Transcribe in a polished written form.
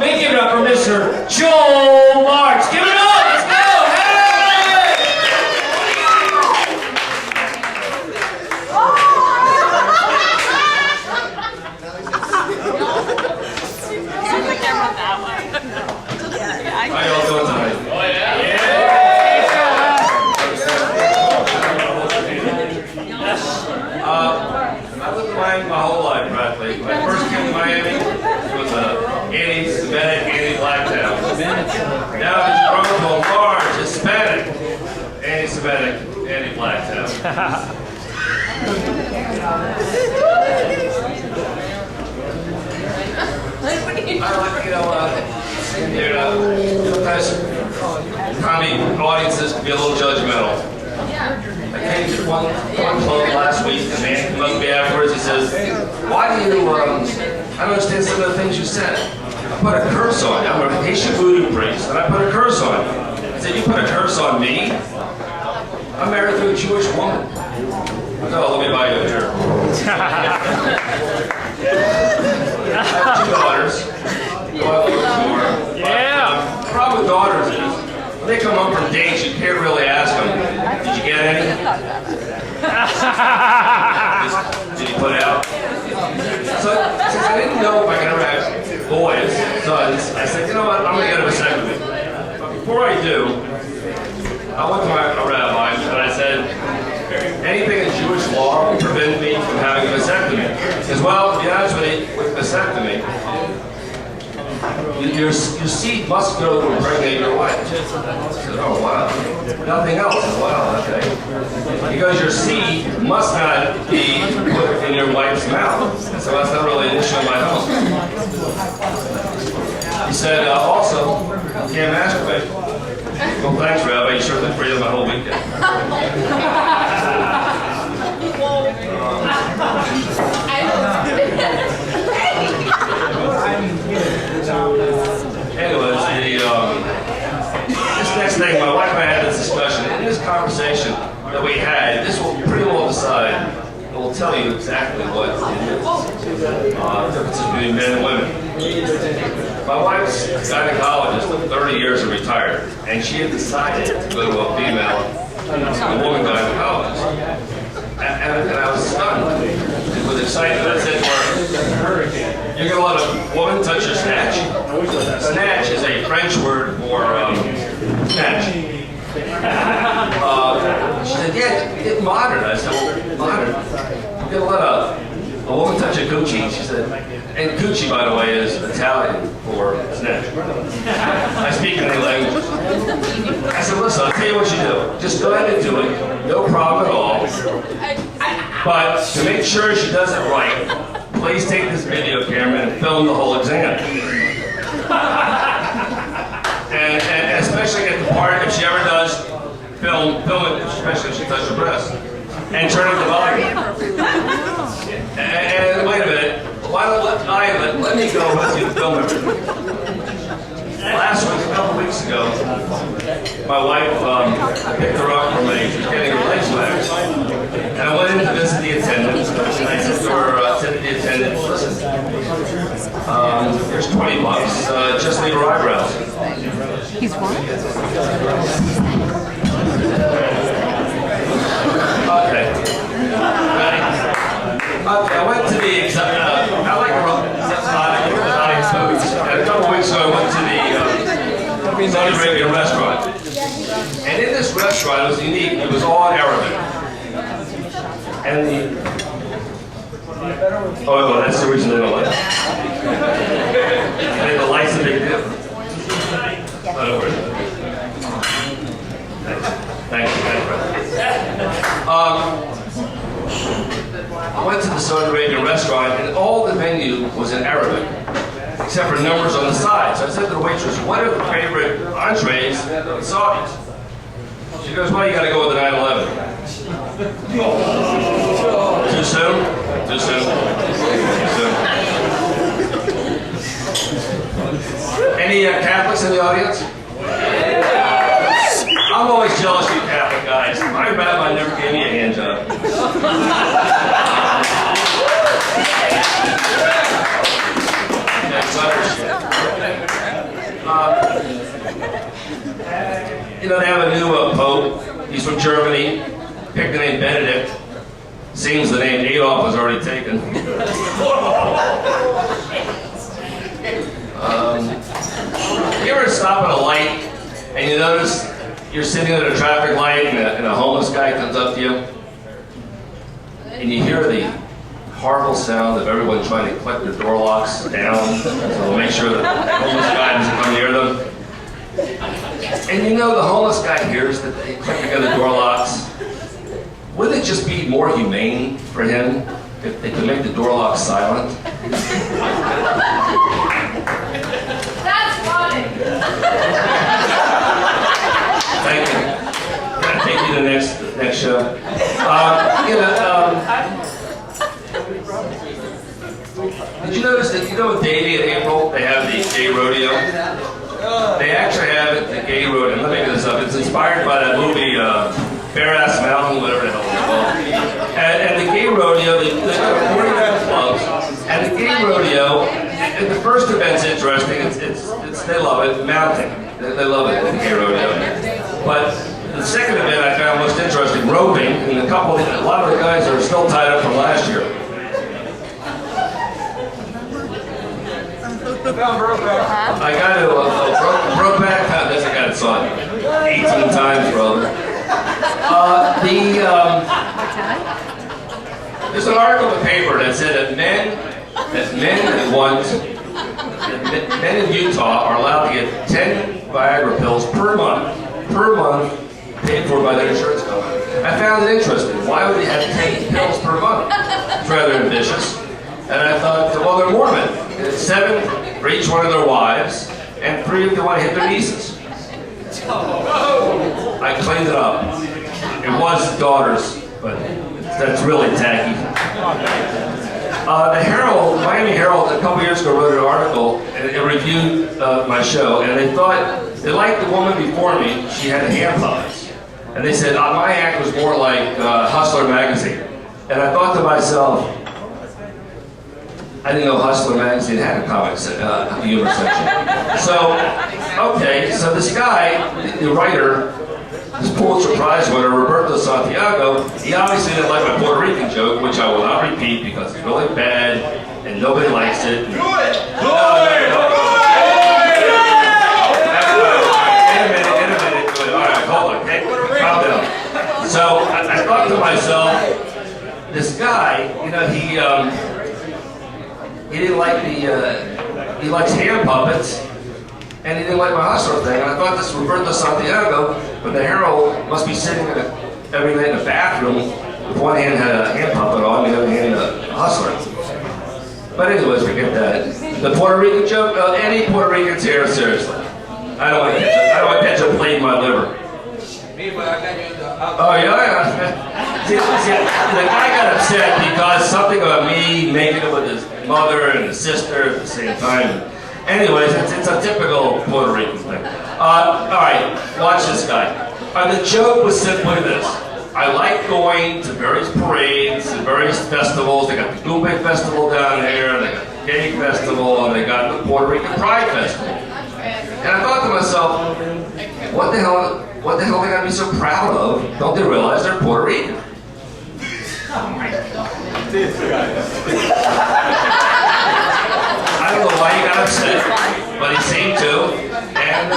We give it up for Mr. Joel Marks. Give it up! Let's go! Hey! How y'all doing tonight? Oh, yeah? I lived in Miami my whole life, practically. When I first came to Miami, it was an anti-Semitic, anti-black town. Now it's grown to a large Hispanic, anti-Semitic, anti-black town. I like, sometimes comedy audiences can be a little judgmental. I came to one club last week, and the man came up to me afterwards. He says, "Why do you? I don't understand some of the things you said. I put a curse on you. I'm a Haitian voodoo priest, and I put a curse on you." I said, "You put a curse on me? I'm married to a Jewish woman." I said, "Oh, let me buy you a beer." I have two daughters. Yeah. The problem with daughters is, when they come home from dates, you can't really ask them, "Did you get any?" "Did you put out?" So since I didn't know if I could ever have boys, sons, I said, "You know what, I'm going to get a vasectomy." But before I do, I went to a rabbi and I said, "Anything in Jewish law will prevent me from having a vasectomy?" He says, "Well, to be honest with vasectomy, your seed must go to impregnate your wife." I said, "Oh, wow. Nothing else?" I said, "Wow, okay." Because your seed must not be put in your wife's mouth. So that's not really an issue in my home. He said, "Also, you can't masturbate." "Well, thanks, Rabbi. You sure looked free of my whole weekend." Anyways, this next thing, my wife and I had this discussion. In this conversation that we had, this will pretty well decide, and will tell you exactly what it is. Difference between men and women. My wife's a gynecologist of 30 years and retired, and she had decided to go to a woman gynecologist. And I was stunned with excitement. I said to her, "You're going to let a woman touch your snatch?" Snatch is a French word for snatch. She said, "Yeah, get modern." I said, "Well, modern? You're going to let a woman touch a coochie?" She said, and coochie, by the way, is Italian for snatch. I speak many languages. I said, "Listen, I'll tell you what you do. Just go ahead and do it. No problem at all. But to make sure she does it right, please take this video camera and film the whole exam. and especially at the part, if she ever does, film it, especially if she touches her breast. And turn up the volume. And wait a minute, why don't let me go with you to film everything." Last week, a couple weeks ago, my wife picked her up from she was getting her legs waxed. And I went in to visit the attendant, and I said to her, said to the attendant, "Listen, here's $20, just leave her eyebrows." He's what? Okay. Ready? Okay, I went to the I like exotic foods. And a couple weeks ago, I went to the Saudi Arabian restaurant. And in this restaurant, it was unique. It was all in Arabic. And oh, that's the reason they don't like it. I think the light's a big deal. Not worry. Thank you. I went to the Saudi Arabian restaurant, and all the menu was in Arabic, except for numbers on the side. So I said to the waitress, "What are the favorite entrees of the Saudis?" She goes, "Well, you got to go with the 9/11. Too soon? Too soon? Too soon? Any Catholics in the audience? I'm always jealous of you Catholic guys. My rabbi never gave me a hand job. That's you know, they have a new pope. He's from Germany. Picked the name Benedict. Seems the name Adolf was already taken. You ever stop at a light and you notice you're sitting at a traffic light and a homeless guy comes up to you and you hear the horrible sound of everyone trying to click their door locks down to make sure that the homeless guy doesn't come near them? And you know the homeless guy hears that they clicking of the door locks. Wouldn't it just be more humane for him if they could make the door lock silent? That's funny. Thank you. Can I take you to the next show? Did you notice that, you know, Davey and April, they have the gay rodeo? They actually have it, the gay rodeo. I'm not making this up. It's inspired by that movie, Bare Ass Mountain, whatever the hell it's called. And the gay rodeo, they got 40 different clubs. And the gay rodeo, and the first event's interesting. It's they love it, mounting. They love it, the gay rodeo. But the second event I found most interesting, roping, and a lot of the guys are still tied up from last year. I got to Brokeback. This I got it on 18 times, brother. There's an article in the paper that said that men in Utah are allowed to get 10 Viagra pills per month, paid for by their insurance company. I found it interesting. Why would they have 10 pills per month? It's rather ambitious. And I thought, well, they're Mormon. It's 7 for each one of their wives, and 3 if they want to hit their nieces. I cleaned it up. It was daughters, but that's really tacky. The Herald, Miami Herald, a couple years ago wrote an article and it reviewed my show, and they liked the woman before me. She had hand puppets, and they said my act was more like Hustler magazine. And I thought to myself, I didn't know Hustler magazine had a humor section. So, okay, so this guy, the writer, this Pulitzer Prize winner, Roberto Santiago, he obviously didn't like my Puerto Rican joke, which I will not repeat because it's really bad and nobody likes it. Do it! Do it! In a minute. Good. All right, hold on. Okay, calm down. So I thought to myself, this guy, you know, he didn't like he likes hand puppets, and he didn't like my hustler thing. And I thought this Roberto Santiago, but the Herald must be sitting every night in the bathroom with one hand had a hand puppet on, the other hand a hustler. But anyways, forget that. The Puerto Rican joke, any Puerto Ricans here, seriously. I don't want to catch a plate in my liver. Oh, yeah. See, the guy got upset because something about me making it with his mother and his sister at the same time. Anyways, it's a typical Puerto Rican thing. All right, watch this guy. The joke was simply this. I like going to various parades and various festivals. They got the Gumbay Festival down here, they got the Gay Festival, and they got the Puerto Rican Pride Festival. And I thought to myself, what the hell they gotta be so proud of? Don't they realize they're Puerto Rican? I don't know why he got upset, but he seemed to. And